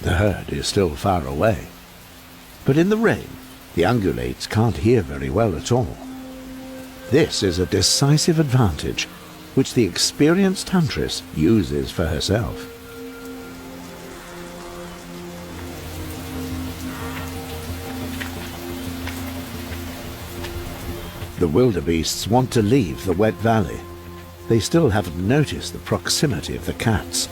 The herd is still far away. But in the rain, the ungulates can't hear very well at all. This is a decisive advantage, which the experienced huntress uses for herself. The wildebeests want to leave the wet valley. They still haven't noticed the proximity of the cats.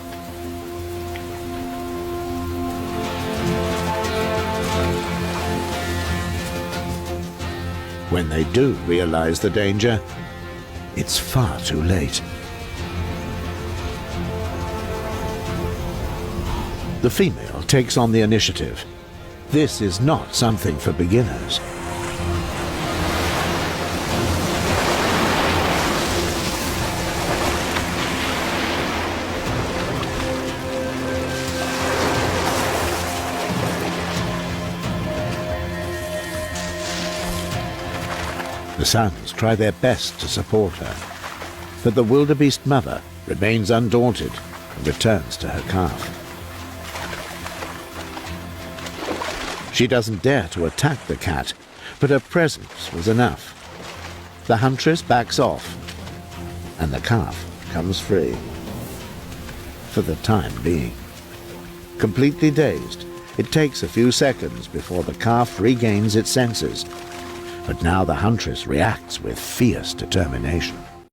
When they do realize the danger, it's far too late. The female takes on the initiative. This is not something for beginners. The sons try their best to support her, but the wildebeest mother remains undaunted and returns to her calf. She doesn't dare to attack the cat, but her presence was enough. The huntress backs off, and the calf comes free. For the time being. Completely dazed, it takes a few seconds before the calf regains its senses. But now the huntress reacts with fierce determination.